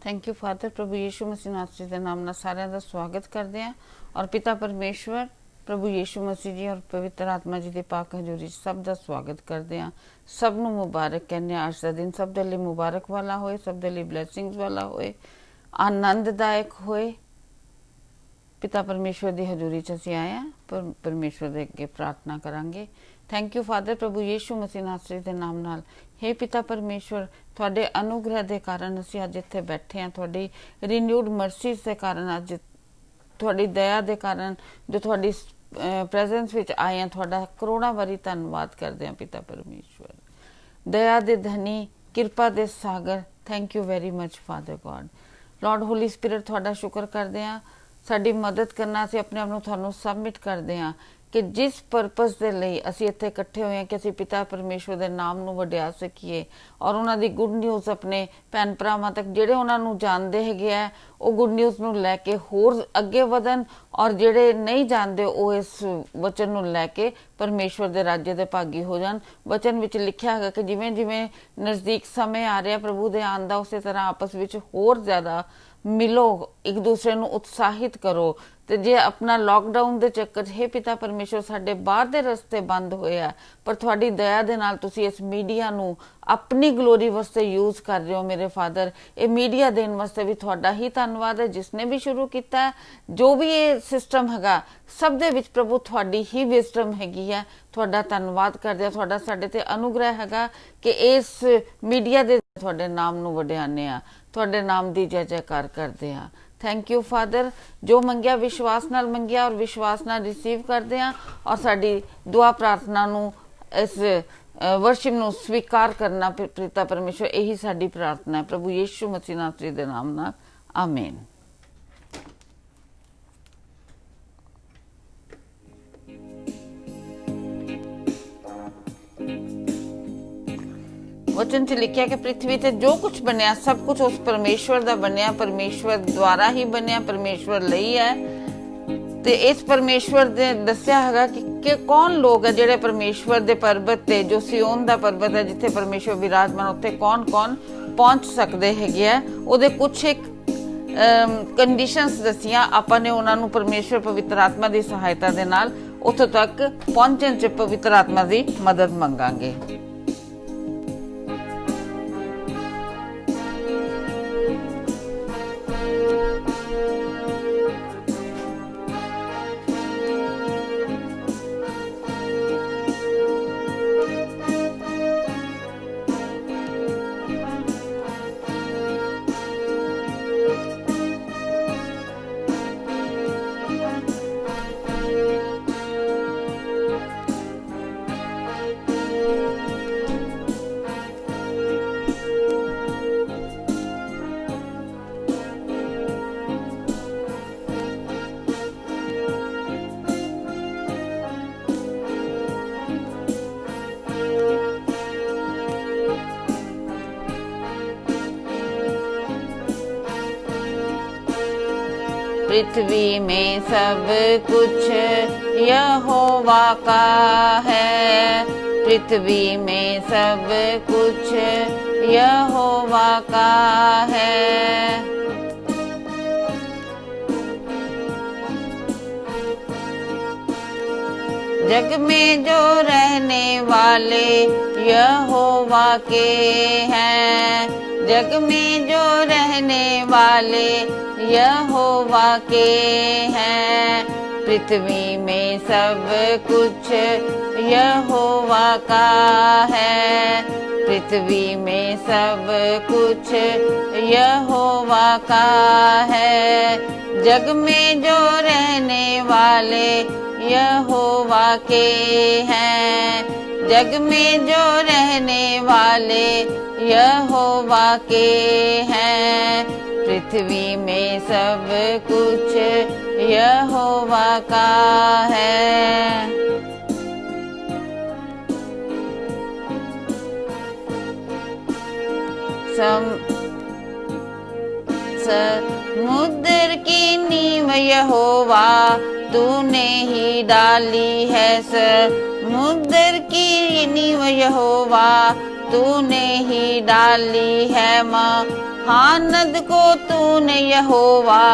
Thank you father. प्रभु यीशु मसीह नासरी के नाम ਨਾਲ ਸਾਰਿਆਂ ਦਾ ਸਵਾਗਤ ਕਰਦੇ ਹਾਂ ਔਰ ਪਿਤਾ ਪਰਮੇਸ਼ਵਰ ਪ੍ਰਭੂ ਯੀਸ਼ੂ ਮਸੀਹ ਜੀ ਔਰ ਪਵਿੱਤਰ ਆਤਮਾ ਜੀ ਦੇ ਪਾਕ ਹਜ਼ੂਰੀ ਸਭ ਦਾ ਸਵਾਗਤ ਕਰਦੇ ਹਾਂ। ਸਭ ਨੂੰ ਮੁਬਾਰਕ ਕਹਿੰਦੇ ਹਾਂ। ਅੱਜ ਦਾ ਦਿਨ ਸਭ ਦੇ ਲਈ ਮੁਬਾਰਕ ਵਾਲਾ ਹੋਏ, ਸਭ ਦੇ ਲਈ ਬਲੈਸਿੰਗਸ ਵਾਲਾ ਹੋਏ, ਆਨੰਦਦਾਇਕ ਹੋਏ। ਪਿਤਾ ਪਰਮੇਸ਼ਵਰ ਦੀ ਹਜ਼ੂਰੀ 'ਚ ਅਸੀਂ ਆਏ ਹਾਂ, ਪਰ ਪਰਮੇਸ਼ਵਰ ਦੇ ਅੱਗੇ ਪ੍ਰਾਰਥਨਾ ਕਰਾਂਗੇ। थैंक यू फादर प्रभु यीशु मसीह नासरी के नाम नाल। हे पिता परमेश्वर, तुहाडे अनुग्रह के कारण असीं अज इत्थे बैठे हैं, तुहाडी रिन्यूड मर्सीज के कारण, अज तुहाडी दया के कारण जो तुहाडी प्रेजेंस विच आए हैं, तुहाडा करोड़ां वारी धन्नवाद करते हैं पिता परमेश्वर। दया दे धनी, किरपा दे सागर, thank you very much father God. Lord Holy Spirit, तुहाडा शुक्र करते हैं, साडी मदद करना, असीं अपने आप नूं तुहानूं सबमिट करते हैं कि जिस परपज़ के लिए असीं इत्थे इकट्ठे होए हैं कि असीं पिता परमेश्वर के नाम नूं वडिया सकीए और उन्हां दी गुड न्यूज़ अपने भैन भरावां तक जिहड़े उन्हां नूं जानदे हैगे आ वो गुड न्यूज़ नूं लैके होर अगे वधन और जिहड़े नहीं जानदे वो इस वचन नूं लैके परमेश्वर दे राज्य दे भागी हो जाण। वचन विच लिखिया है कि जिवें जिवें नज़दीक समय आ रहा प्रभु दे आउण दा, उसे तरह आपस विच होर ज़्यादा मिलो, एक दूसरे नूं उत्साहित करो। तो जे अपना लॉकडाउन के चक्कर हे पिता परमेश्वर साडे बाहर दे रस्ते बंद होए आ, पर तुहाडी दया दे नाल तुसीं इस मीडिया नूं अपनी ग्लोरी वास्ते यूज कर रहे हो मेरे फादर। ये मीडिया देने वास्ते भी तुहाडा ही धन्नवाद है, जिसने भी शुरू किया है, जो भी ये सिस्टम हैगा सब दे विच प्रभु तुहाडी ही विजडम हैगी है। तुहाडा धन्नवाद करदे आ, तुहाडा साडे ते अनुग्रह हैगा कि इस मीडिया दे तुहाडे नाम नूं वडियाने आ, तुहाडे नाम दी जय जयकार करदे आ। Thank you father. जो मंगिया विश्वास नाल मंगिया और विश्वास नाल रिसीव करते हैं और साडी दुआ प्रार्थना नूं इस वर्शिप नूं स्वीकार करना पिता परमेश्वर, यही साडी प्रार्थना है प्रभु यीशु मसीह नासरी दे नाम नाल, आमीन। वचन च लिखिया कि पृथ्वी ते जो कुछ बनया सब कुछ उस परमेश्वर दा बनया, परमेश्वर द्वारा ही बनया, परमेश्वर लई है। ते इस परमेश्वर दे दस्या हैगा कि कौन लोग है जेड़े परमेश्वर दे पर्वत ते, जो सियोन दा पर्वत है जिथे परमेश्वर विराजमान, उत्थे कौन कौन पहुंच सकते हैगे आ। उहदे कुछ एक कंडीशंस दसियां, आपां ने उन्हां नूं परमेश्वर पवित्र आत्मा दी सहायता दे नाल उत्थे तक पहुंचण च पवित्र आत्मा दी मदद मंगांगे। पृथ्वी में सब कुछ यहोवा का है, पृथ्वी में सब कुछ यहोवा का है। जग में जो रहने वाले यहोवा के हैं, जग में जो रहने वाले यहोवा के हैं। पृथ्वी में सब कुछ यहोवा का है, पृथ्वी में सब कुछ यहोवा का है। जग में जो रहने वाले यहोवा के हैं, जग में जो रहने वाले यहोवा के हैं। पृथ्वी में सब कुछ यहोवा का है। समुद्र की नींव यहोवा तूने ही डाली है, समुद्र की नींव यहोवा तूने ही डाली है। हाँ नद को तूने यहोवा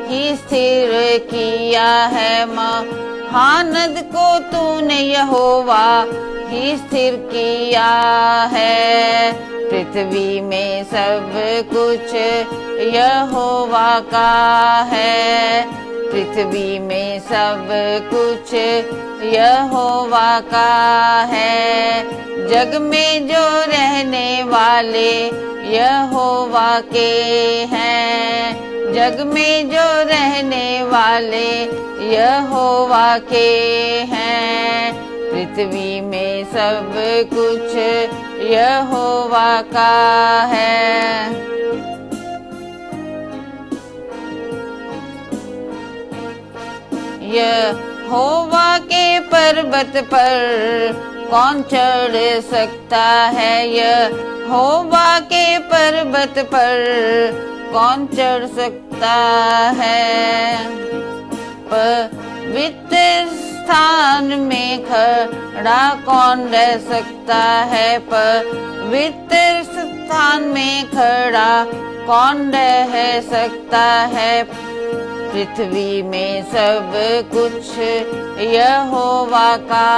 ही स्थिर किया है माँ, हाँ नद को तूने यहोवा ही स्थिर किया है। पृथ्वी में सब कुछ यहोवा का है, पृथ्वी में सब कुछ यहोवा का है। जग में जो रहने वाले यहोवा के हैं, जग में जो रहने वाले यहोवा के हैं। पृथ्वी में सब कुछ यहोवा का है। यहोवा के पर्वत पर कौन चढ़ सकता है, यहोवा के पर्वत पर कौन चढ़ सकता है। पवित्र स्थान में खड़ा कौन रह सकता है, पवित्र स्थान में खड़ा कौन रह सकता है। पृथ्वी में सब कुछ यहोवा का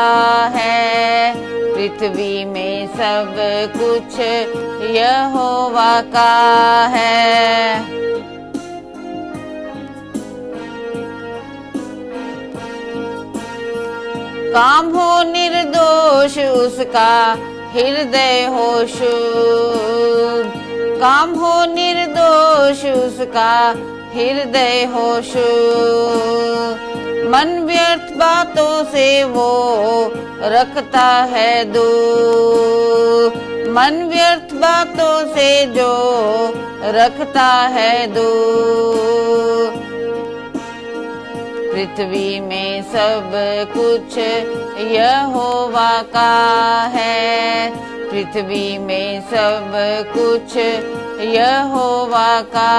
है, पृथ्वी में सब कुछ यहोवा का है। काम हो निर्दोष उसका हृदय हो शुद्ध, काम हो निर्दोष उसका हृदय हो शुद्ध। मन व्यर्थ बातों से वो रखता है दूर, मन व्यर्थ बातों से जो रखता है दूर। पृथ्वी में सब कुछ यहोवा का है, पृथ्वी में सब कुछ यहोवा का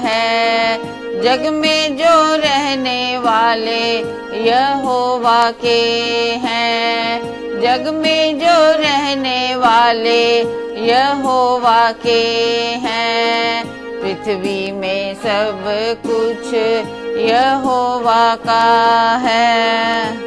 है। जग में जो रहने वाले यहोवा के हैं, जग में जो रहने वाले यहोवा के हैं। पृथ्वी में सब कुछ यहोवा का है।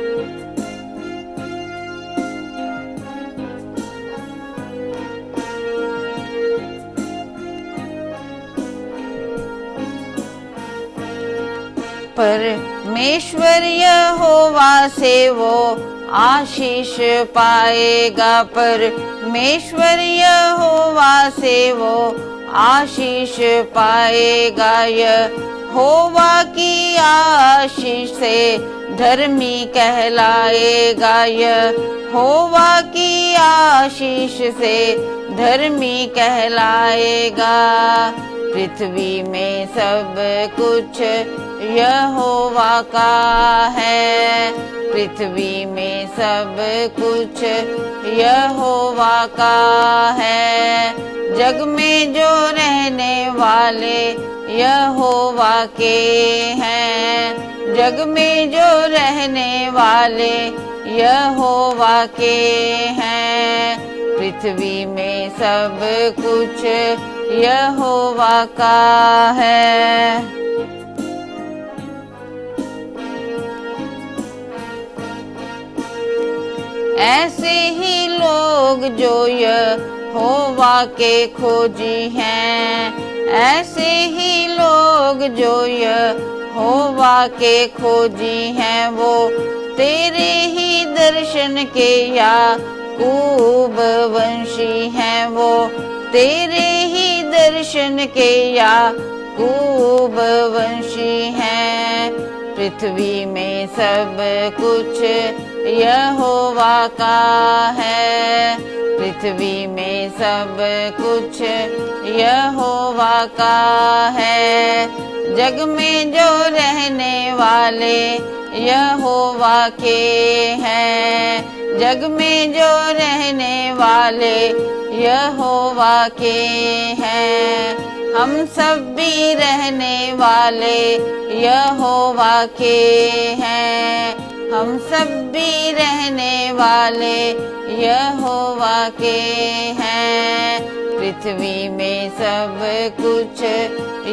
परमेश्वर यहोवा से वो आशीष पाएगा, परमेश्वर यहोवा से वो आशीष पाएगा। यहोवा की आशीष से धर्मी कहलाएगा, यहोवा की आशीष से धर्मी कहलाएगा। पृथ्वी में सब कुछ यहोवा का है, पृथ्वी में सब कुछ यहोवा का है। जग में जो रहने वाले यहोवा के हैं, जग में जो रहने वाले यहोवा के हैं। पृथ्वी में सब कुछ यहोवा का है। ऐसे ही लोग जो यहोवा के खोजी हैं, ऐसे ही लोग जो यहोवा के खोजी हैं। वो तेरे ही दर्शन के याकूब वंशी हैं, वो तेरे ही दर्शन के याकूब वंशी हैं। पृथ्वी में सब कुछ यहोवा का है, पृथ्वी में सब कुछ यहोवा का है। जग में जो रहने वाले यहोवा के हैं, जग में जो रहने वाले यहोवा के हैं। हम सब भी रहने वाले यहोवा के हैं, हम सब भी रहने वाले यहोवा के हैं। पृथ्वी में सब कुछ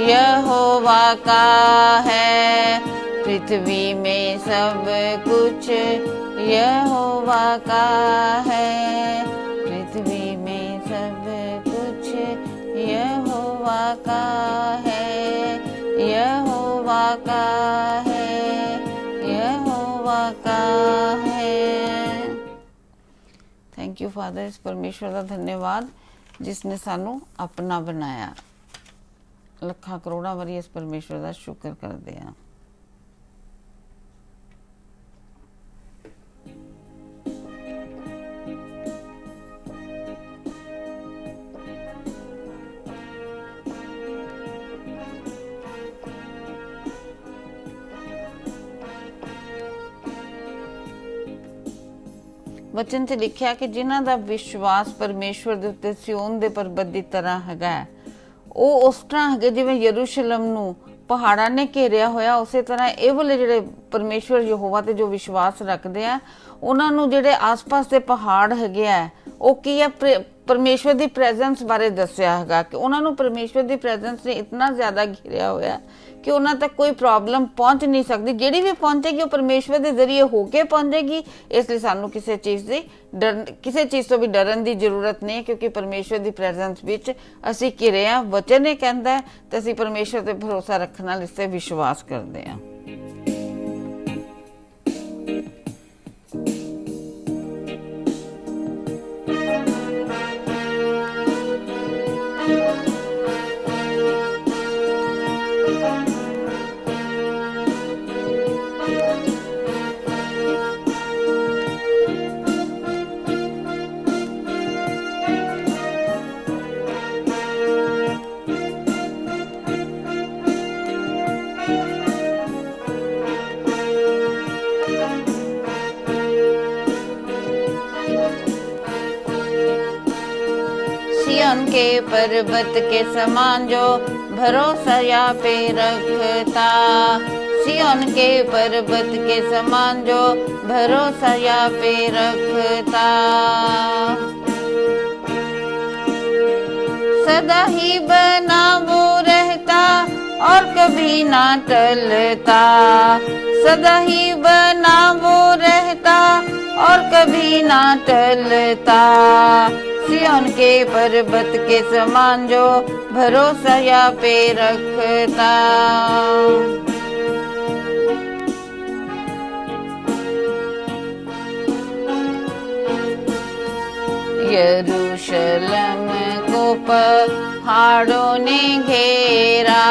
यहोवा का है, पृथ्वी में सब कुछ यहोवा का है, पृथ्वी में सब कुछ यहोवा का है, यहोवा का है, यहोवा का है। थैंक यू फादर, इस परमेश्वर का धन्यवाद जिसने सानू अपना बनाया। लखा करोड़ा वारी इस परमेश्वर का शुक्र करते हैं। वचन च लिखिया कि जिन्हां दा विश्वास परमेश्वर दे उत्ते सियोन दे पर्वत दी तरह हैगा, ਉਹ ਉਸ ਤਰ੍ਹਾਂ ਹੈਗੇ ਜਿਵੇਂ ਯਰੂਸ਼ਲਮ ਨੂੰ ਪਹਾੜਾਂ ਨੇ ਘੇਰਿਆ ਹੋਇਆ, ਉਸੇ ਤਰ੍ਹਾਂ ਇਹ ਵਾਲੇ ਜਿਹੜੇ ਪਰਮੇਸ਼ਵਰ ਯਹੋਵਾ ਤੇ ਜੋ ਵਿਸ਼ਵਾਸ ਰੱਖਦੇ ਆ, ਉਹਨਾਂ ਨੂੰ ਜਿਹੜੇ ਆਸ-ਪਾਸ ਦੇ ਪਹਾੜ ਹੈਗੇ ਆ, ਉਹ ਕੀ ਹੈ, परमेश्वर की प्रेजेंस बारे दसिया है कि उन्होंने परमेश्वर की प्रेजेंस ने इतना ज्यादा घिरिया होया कि उन्होंने तक कोई प्रॉब्लम पहुंच नहीं सकती, जिहड़ी भी पहुंचेगी वो परमेश्वर के जरिए होके पहुंचेगी। इसलिए सानू किसी चीज़ तो भी डरन की जरूरत नहीं, क्योंकि परमेश्वर की प्रेजेंस विच असीं घिरे आ। वचन ये कहता है तो असीं परमेश्वर पर भरोसा रखने नाल इस ते विश्वास करते हैं। सिय्योन के पर्वत के समान जो भरोसा या पे रखता, सिय्योन के पर्वत के समान जो भरोसा या पे रखता, सदा ही बना वो रहता और कभी ना टलता, सदा ही बना वो रहता और कभी ना टलता, सिय्योन के पर्वत के समान जो भरोसा या पे रखता। यरूशलेम को पहाड़ों ने घेरा,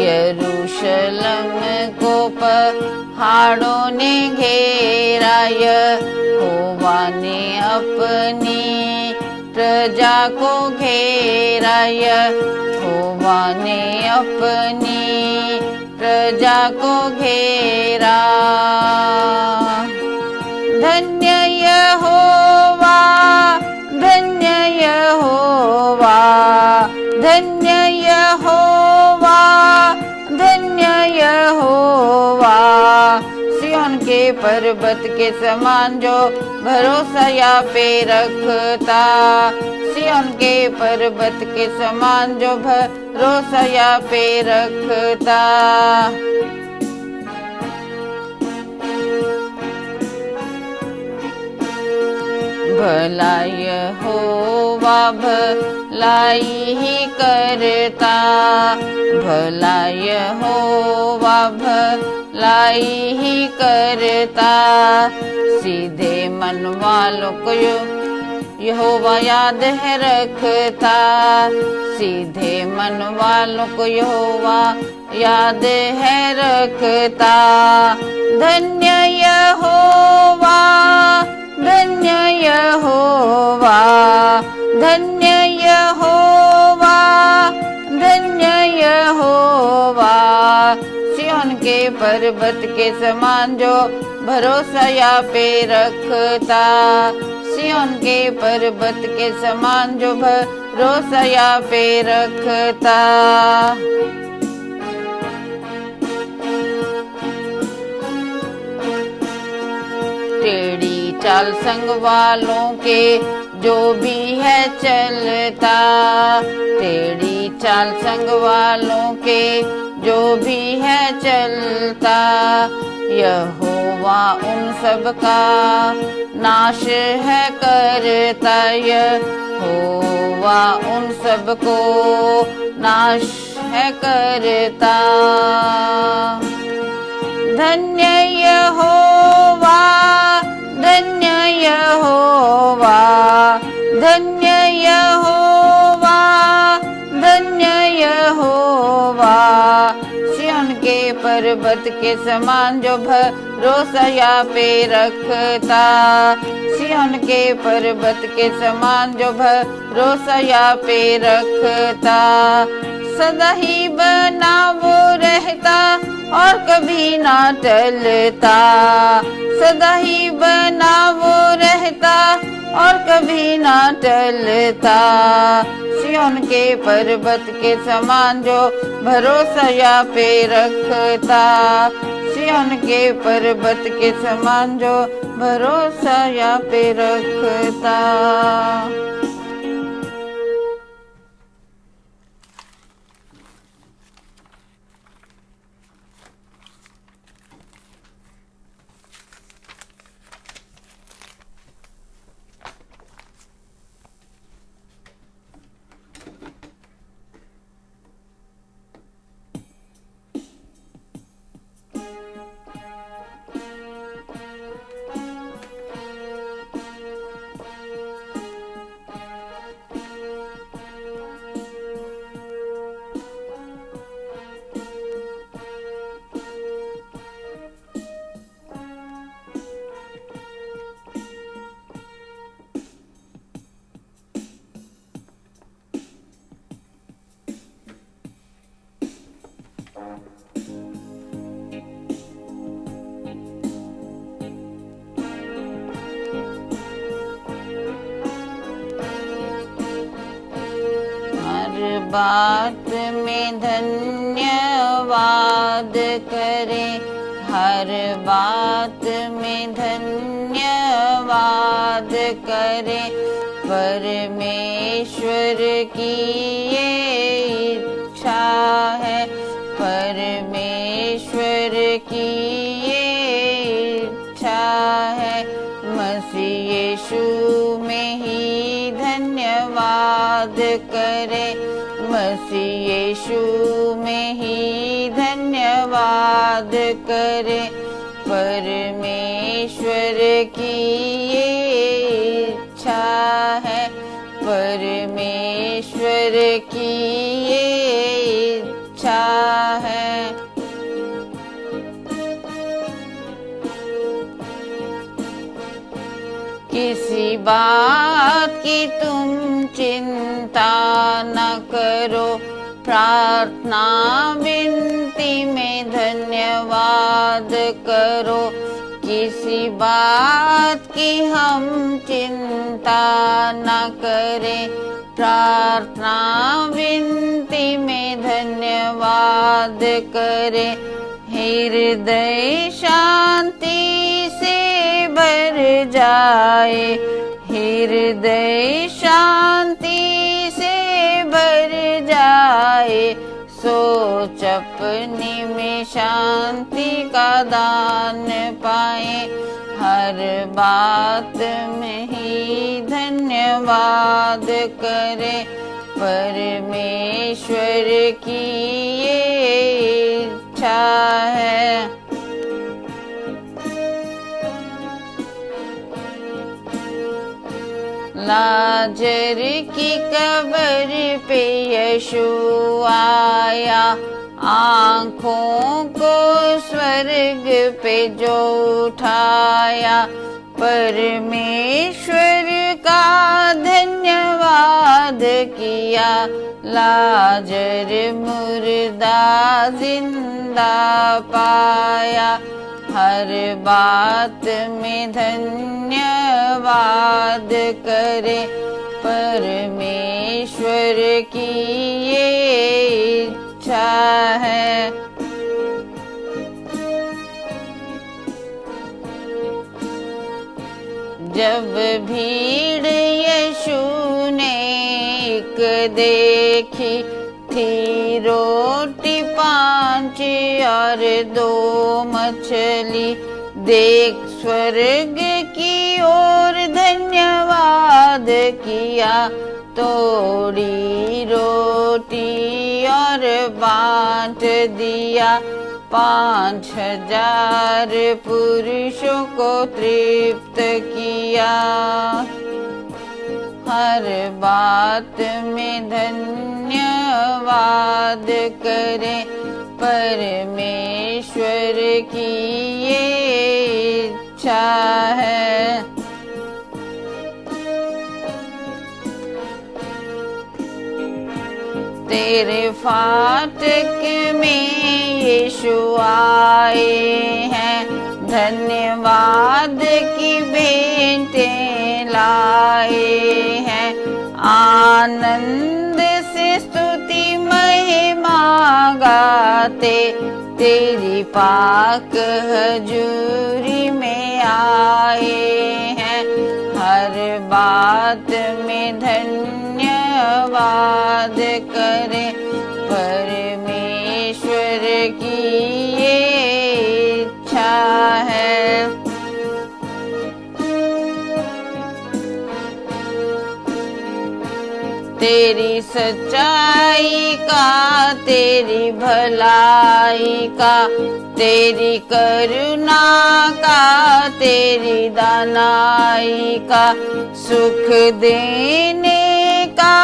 यरूशलेम को पहाड़ों ने घेरा, यहोवा ने अपनी प्रजा को घेरा, यहोवा ने अपनी प्रजा को घेरा। धन्य यहोवा, धन्य यहोवा, धन्य यहोवा, धन्य यहोवा, सिय्योन के पर्वत के समान जो भरोसा या पे रखता, सिय्योन के पर्वत के समान जो भरोसा या पे रखता। भला यहोवा भलाई ही करता, भला यहोवा भलाई ही करता, सीधे मन वालों को यहोवा याद है रखता, सीधे मन वालों को यहोवा याद है रखता। धन्य यहोवा, धन्य यहोवा, धन्य यहोवा, धन्य यहोवा, सिय्योन के पर्वत के समान जो भरोसा या पे रखता, सिय्योन के पर्वत के समान जो भरोसा या पे रखता। टेढ़ी चाल संग वालों के जो भी है चलता, टेढ़ी चाल संग वालों के जो भी है चलता, यहोवा उन सब का नाश है करता, यहोवा उन सब को नाश है करता। धन्य यहोवा, धन्य यहोवा, धन्य यहोवा, धन्य यहोवा, सिय्योन के पर्वत के समान जो भरोसा या पे रखता, सिय्योन के पर्वत के समान जो भरोसा या पे रखता, सदा ही बना वो रहता और कभी ना टलता, सदा ही बना वो रहता और कभी ना टलता, सिय्योन के पर्वत के समान जो भरोसा या पे रखता, सिय्योन के पर्वत के समान जो भरोसा या पे रखता। बात में धन्यवाद करें, हर बात में धन्यवाद करें, परमेश्वर की ये इच्छा है, परमेश्वर की ये इच्छा है, मसीह यीशु में ही धन्यवाद करें, मसीह यीशु में ही धन्यवाद करें, परमेश्वर की ये इच्छा है, परमेश्वर की ये इच्छा है। किसी बात की तुम चिंता न करो, प्रार्थना विनती में धन्यवाद करो, किसी बात की हम चिंता न करें, प्रार्थना विनती में धन्यवाद करें, हृदय शांति से भर जाए, हृदय शांति से भर जाए, सोच अपनी में शांति का दान पाए, हर बात में ही धन्यवाद करें, परमेश्वर की ये इच्छा है। लाजर की कब्र पे यीशु आया, आँखों को स्वर्ग पे जो उठाया, परमेश्वर का धन्यवाद किया, लाजर मुर्दा जिंदा पाया, हर बात में धन्यवाद करे, परमेश्वर की ये इच्छा है। जब भीड़ यीशु देखी थी रोटी 5 और 2 मछली, देख स्वर्ग की ओर धन्यवाद किया, तोड़ी रोटी और बांट दिया, 5,000 पुरुषों को तृप्त किया। हर बात में धन्यवाद करें, परमेश्वर की ये इच्छा है। तेरे फाटक में यीशु आए हैं, धन्यवाद की भेंटें लाए हैं, आनंद से स्तुति महिमा गाते, तेरी पाक हजूरी में आए हैं। हर बात में धन्यवाद करें, परमेश्वर की ये इच्छा है। तेरी सच्चाई का, तेरी भलाई का, तेरी करुणा का, तेरी दानाई का, सुख देने का,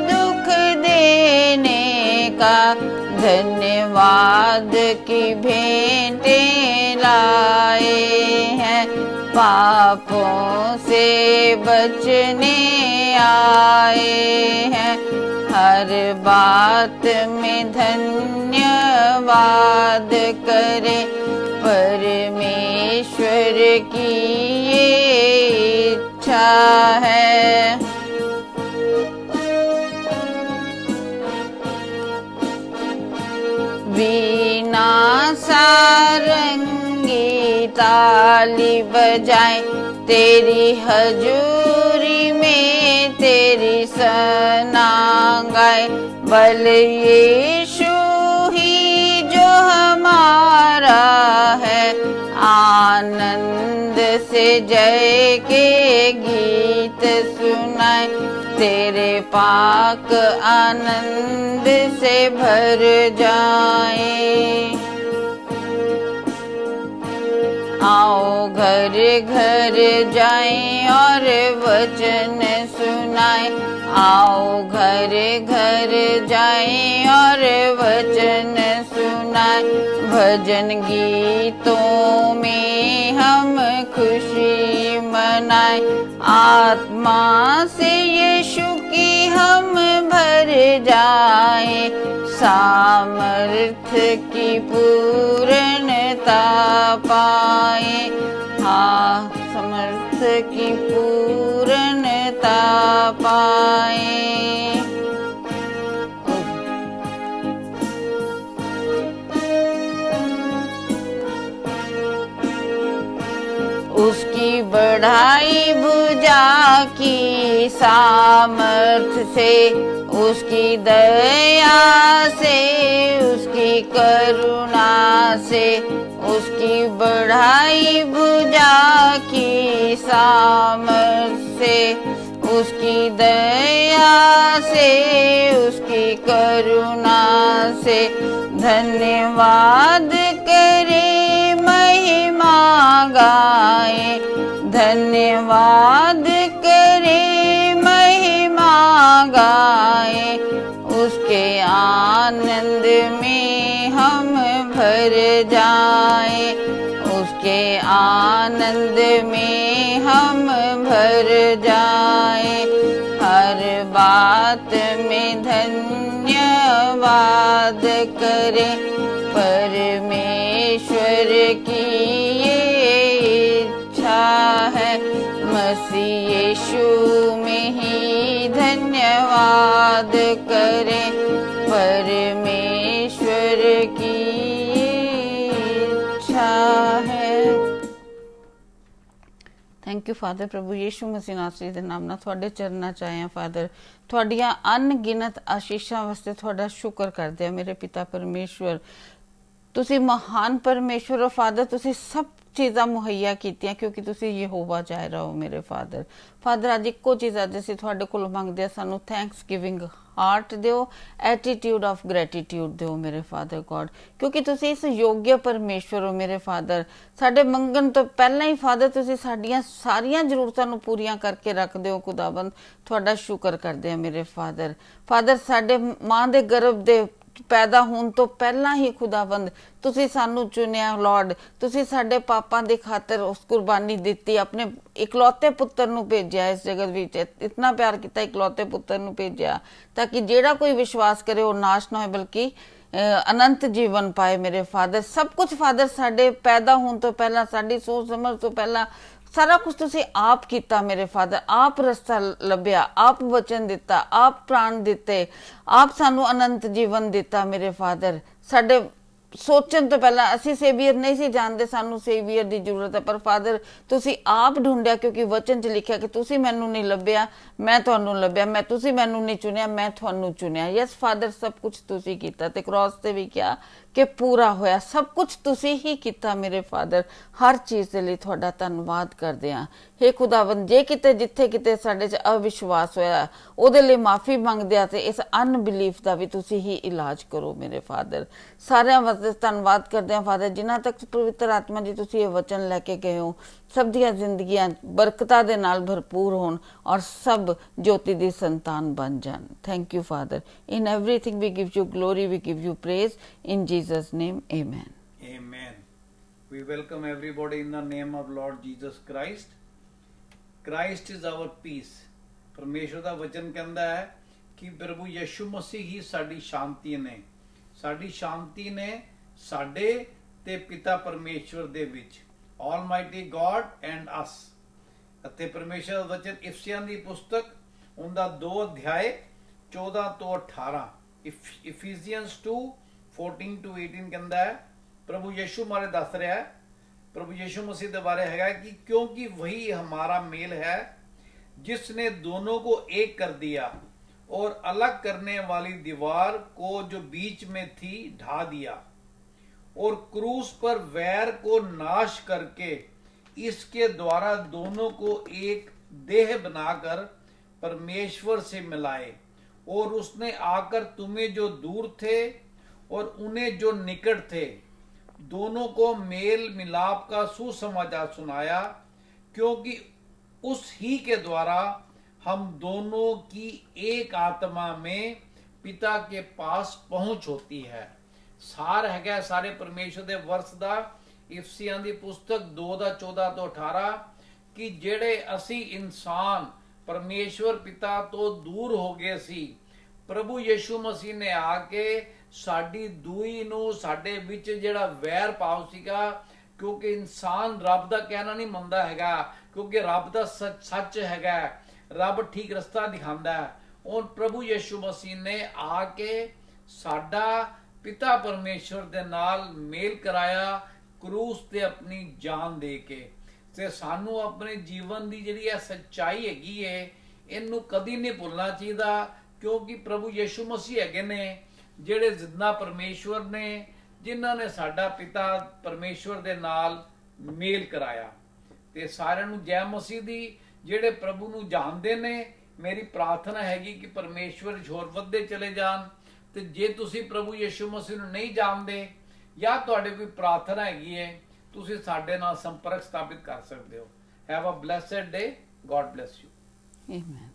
दुख देने का, धन्यवाद की भेंटें लाए हैं, पापों से बचने आए हैं। हर बात में धन्यवाद करें, परमेश्वर की ये इच्छा है। वीणा सारंगी ताली बजाएं, तेरी हजूरी में तेरी सना गाए, बल यीशु ही जो हमारा है, आनंद से जय के गीत सुनाए, तेरे पाक आनंद से भर जाए। आओ घर घर जाएं और वचन सुनाएं, आओ घर घर जाएं और वचन सुनाएं, भजन गीतों में हम खुशी मनाएं, आत्मा से यीशु की हम भर जाएं, सामर्थ की पूर्णता पाए, हाँ समर्थ की पूर्णता पाए। उसकी बढ़ाई भुजा की सामर्थ से, उसकी दया से, उसकी करुणा से, उसकी बढ़ाई भुजा की सामर्थ से, उसकी दया से, उसकी करुणा से, धन्यवाद करे महिमा गाए, धन्यवाद करे महिमा गाए, उसके आनंद में हम भर जाए, उसके आनंद में हम भर जाए, हर बात में धन्यवाद करें, परमेश्वर की ये इच्छा है। मसीह यीशु में ही धन्यवाद करें, परमेश्वर की ये इच्छा है। Thank you father. ਪ੍ਰਭੂ ਯੀਸ਼ੂ ਮਸੀਹ ਨਾਸਰੀ ਦੇ ਨਾਮ ਨਾਲ ਤੁਹਾਡੇ ਚਰਨਾਂ 'ਚ ਆਏ ਹਾਂ ਫਾਦਰ। ਤੁਹਾਡੀਆਂ ਅਣਗਿਣਤ ਆਸ਼ੀਸ਼ਾਂ ਵਾਸਤੇ ਤੁਹਾਡਾ ਸ਼ੁਕਰ ਕਰਦੇ ਆ ਮੇਰੇ ਪਿਤਾ ਪਰਮੇਸ਼ਵਰ। ਤੁਸੀਂ ਮਹਾਨ ਪਰਮੇਸ਼ਵਰ ਹੋ ਫਾਦਰ। ਤੁਸੀਂ ਸਭ ਚੀਜ਼ਾਂ ਮੁਹੱਈਆ ਕੀਤੀਆਂ ਕਿਉਂਕਿ ਤੁਸੀਂ ਯਹੋਵਾ ਜਾਇਰਾ ਹੋ ਮੇਰੇ ਫਾਦਰ। ਫਾਦਰ ਅੱਜ ਇੱਕੋ ਚੀਜ਼ ਅੱਜ ਅਸੀਂ ਤੁਹਾਡੇ ਕੋਲ ਮੰਗਦੇ ਹਾਂ, ਸਾਨੂੰ ਥੈਂਕਸ ਗਿਵਿੰਗ ਹਾਰਟ ਦਿਓ, ਐਟੀਟਿਊਡ ਆਫ ਗ੍ਰੈਟੀਟਿਊਡ ਦਿਓ ਮੇਰੇ ਫਾਦਰ ਗॉड, ਕਿਉਂਕਿ ਤੁਸੀਂ ਇਸ ਯੋग्य ਪਰਮੇਸ਼ਵਰ ਹੋ ਮੇਰੇ ਫਾਦਰ। ਸਾਡੇ ਮੰਗਣ ਤੋਂ ਪਹਿਲਾਂ ਹੀ ਫਾਦਰ ਤੁਸੀਂ ਸਾਡੀਆਂ ਸਾਰੀਆਂ ਜ਼ਰੂਰਤਾਂ ਨੂੰ ਪੂਰੀਆਂ ਕਰਕੇ ਰੱਖਦੇ ਹੋ ਖੁਦਾਵੰਦ। ਤੁਹਾਡਾ ਸ਼ੁਕਰ ਕਰਦੇ ਹਾਂ ਮੇਰੇ ਫਾਦਰ। ਫਾਦਰ ਸਾਡੇ ਮਾਂ ਦੇ ਗਰਭ ਦੇ ਪੈਦਾ ਹੋਣ ਤੋਂ ਪਹਿਲਾਂ ਹੀ ਖੁਦਾਵੰਦ ਤੁਸੀਂ ਸਾਨੂੰ ਚੁਣਿਆ ਲਾਰਡ। ਤੁਸੀਂ ਸਾਡੇ ਪਾਪਾਂ ਦੀ ਖਾਤਰ ਉਸ ਕੁਰਬਾਨੀ ਦਿੱਤੀ, ਆਪਣੇ ਇਕਲੌਤੇ ਪੁੱਤਰ ਨੂੰ ਭੇਜਿਆ ਇਸ ਜਗਤ ਵਿੱਚ। ਇਤਨਾ ਪਿਆਰ ਕੀਤਾ, ਇਕਲੌਤੇ ਪੁੱਤਰ ਨੂੰ ਭੇਜਿਆ ਤਾਂ ਕਿ ਜਿਹੜਾ ਕੋਈ ਵਿਸ਼ਵਾਸ ਕਰੇ ਉਹ ਨਾਸ਼ ਨਾ ਹੋਏ ਬਲਕਿ ਅਨੰਤ ਜੀਵਨ ਪਾਏ ਮੇਰੇ ਫਾਦਰ। ਸਭ ਕੁਝ ਫਾਦਰ ਸਾਡੇ ਪੈਦਾ ਹੋਣ ਤੋਂ ਪਹਿਲਾਂ, ਸਾਡੀ ਸੋਚ ਸਮਝ ਤੋਂ ਪਹਿਲਾਂ ਸਾਰਾ ਕੁਝ ਤੁਸੀਂ ਆਪ ਕੀਤਾ ਮੇਰੇ ਫਾਦਰ। ਆਪ ਰਸਤਾ ਲੱਭਿਆ, ਆਪ ਵਚਨ ਦਿੱਤਾ, ਆਪ ਪ੍ਰਾਣ ਦਿੱਤੇ, ਆਪ ਸਾਨੂੰ ਅਨੰਤ ਜੀਵਨ ਦਿੱਤਾ ਮੇਰੇ ਫਾਦਰ। ਸਾਡੇ ਸੋਚਣ ਤੋਂ ਪਹਿਲਾਂ ਅਸੀਂ ਸੇਵੀਅਰ ਨਹੀਂ ਸੀ ਜਾਣਦੇ ਸਾਨੂੰ ਸੇਵੀਅਰ ਦੀ ਜ਼ਰੂਰਤ ਹੈ, ਪਰ ਫਾਦਰ ਤੁਸੀਂ ਆਪ ਢੂੰਡਿਆ ਕਿਉਂਕਿ ਵਚਨ 'ਚ ਲਿਖਿਆ ਕਿ ਤੁਸੀਂ ਮੈਨੂੰ ਨਹੀਂ ਲੱਭਿਆ ਮੈਂ ਤੁਹਾਨੂੰ ਲੱਭਿਆ, ਤੁਸੀਂ ਮੈਨੂੰ ਨਹੀਂ ਚੁਣਿਆ ਮੈਂ ਤੁਹਾਨੂੰ ਚੁਣਿਆ। ਯੈਸ ਫਾਦਰ ਸਭ ਕੁਝ ਤੁਸੀਂ ਕੀਤਾ ਤੇ ਕ੍ਰਾਸ ਤੇ ਵੀ ਕਿਹਾ ਕਿ ਪੂਰਾ ਹੋਇਆ। ਸਭ ਕੁਝ ਤੁਸੀਂ ਹੀ ਕੀਤਾ ਮੇਰੇ ਫਾਦਰ। ਹਰ ਚੀਜ਼ ਦੇ ਲਈ ਤੁਹਾਡਾ ਧੰਨਵਾਦ ਕਰਦੇ ਹਾਂ। ਹੇ ਖੁਦਾਵੰਦ ਜੇ ਕਿਤੇ ਜਿੱਥੇ ਕਿਤੇ ਸਾਡੇ 'ਚ ਅਵਿਸ਼ਵਾਸ ਹੋਇਆ ਉਹਦੇ ਲਈ ਮਾਫੀ ਮੰਗਦੇ ਆ ਤੇ ਇਸ ਅਨਬਿਲੀਫ ਦਾ ਵੀ ਤੁਸੀਂ ਹੀ ਇਲਾਜ ਕਰੋ ਮੇਰੇ ਫਾਦਰ। ਸਾਰਿਆਂ ਵਾਸਤੇ ਧੰਨਵਾਦ ਕਰਦੇ ਹਾਂ ਫਾਦਰ ਜਿਨ੍ਹਾਂ ਤੱਕ ਪਵਿੱਤਰ ਆਤਮਾ ਜੀ ਤੁਸੀਂ ਇਹ ਵਚਨ ਲੈ ਕੇ ਗਏ ਹੋ। ਸਭ ਦੀਆਂ ਜ਼ਿੰਦਗੀਆਂ ਬਰਕਤਾਂ ਦੇ ਨਾਲ ਭਰਪੂਰ ਹੋਣ ਔਰ ਸਭ ਜੋਤੀ ਦੀ ਸੰਤਾਨ ਬਣ ਜਾਣ। Thank you Father. In everything we give you glory, we give you praise. In Jesus' name, amen. Amen. We welcome everybody in the name of Lord Jesus Christ. Christ is our peace. ਪਰਮੇਸ਼ਰ ਦਾ ਵਚਨ ਕਹਿੰਦਾ ਹੈ ਕਿ ਪ੍ਰਭੂ ਯਿਸੂ ਮਸੀਹ ਹੀ ਸਾਡੀ ਸ਼ਾਂਤੀ ਨੇ। ਸਾਡੀ ਸ਼ਾਂਤੀ ਨੇ ਸਾਡੇ ਤੇ ਪਿਤਾ ਪਰਮੇਸ਼ਵਰ ਦੇ ਵਿੱਚ, Almighty God and us। ਅਤੇ ਪਰਮੇਸ਼ਰ ਦਾ ਵਚਨ ਇਫਸੀਆਂ ਦੀ ਪੁਸਤਕ ਉਹਦਾ 2 ਅਧਿਆਏ 14 ਤੋਂ 18, Ephesians 2:14 to 18 ਕਹਿੰਦਾ ਹੈ। ਪ੍ਰਭੂ ਯਿਸੂ ਬਾਰੇ ਦੱਸ ਰਿਹਾ ਹੈ, ਪ੍ਰਭੂ ਯਿਸੂ मसीह ਦੇ ਬਾਰੇ ਹੈਗਾ कि क्योंकि वही हमारा मेल है जिसने दोनों को एक कर दिया और अलग करने वाली दीवार को जो बीच में थी ढा दिया और क्रूस पर वैर को नाश करके इसके द्वारा दोनों को एक देह बनाकर परमेश्वर से मिलाए। और उसने आकर तुम्हें जो दूर थे और उन्हें जो निकट थे दोनों को मेल मिलाप का सुसमाचार सुनाया, क्योंकि उस ही के द्वारा हम दोनों की एक आत्मा में पिता के पास पहुंच होती है। सार है सारे परमेश्वर दे वर्ष दा इफसियां दी पुस्तक 2:14 ਤੋਂ 18 कि जेड़े असी इंसान परमेश्वर पिता तो दूर हो गए सी, प्रभु यीशु मसीह ने आके साडी दूई नूं साडे विच जेड़ा वैर पाव सीगा, क्योंकि इंसान रब दा कहना नहीं मनदा हैगा, क्योंकि रब दा सच हैगा, रब ठीक रस्ता दिखांदा है। और प्रभु यीशु मसीह ने आके साडा पिता परमेश्वर दे नाल मेल कराया क्रूस ते अपनी जान दे के। ते सानू अपने जीवन दी जिहड़ी सच्चाई हैगी है इनू कदी नहीं भुलना चाहिए, क्योंकि प्रभु यीशु मसीह हैगे ने ਜਿਹੜੇ ਜ਼ਿੰਦਾ ਪਰਮੇਸ਼ਵਰ ਨੇ, ਜਿਨ੍ਹਾਂ ਨੇ ਸਾਡਾ ਪਿਤਾ ਪਰਮੇਸ਼ਵਰ ਦੇ ਨਾਲ ਮੇਲ ਕਰਾਇਆ। ਤੇ ਸਾਰਿਆਂ ਨੂੰ ਜੈ ਮਸੀਹ ਦੀ। ਜਿਹੜੇ ਪ੍ਰਭੂ ਨੂੰ ਜਾਣਦੇ ਨੇ, ਮੇਰੀ ਪ੍ਰਾਰਥਨਾ ਹੈਗੀ ਕਿ ਪਰਮੇਸ਼ਵਰ ਹੋਰ ਵੱਧਦੇ ਚਲੇ ਜਾਣ। ਤੇ ਜੇ ਤੁਸੀਂ ਪ੍ਰਭੂ ਯਿਸੂ ਮਸੀਹ ਨੂੰ ਨਹੀਂ ਜਾਣਦੇ ਜਾਂ ਤੁਹਾਡੇ ਕੋਈ ਪ੍ਰਾਰਥਨਾ ਹੈਗੀ ਹੈ, ਤੁਸੀਂ ਸਾਡੇ ਨਾਲ ਸੰਪਰਕ ਸਥਾਪਿਤ ਕਰ ਸਕਦੇ ਹੋ। Have a blessed day. God bless you. Amen.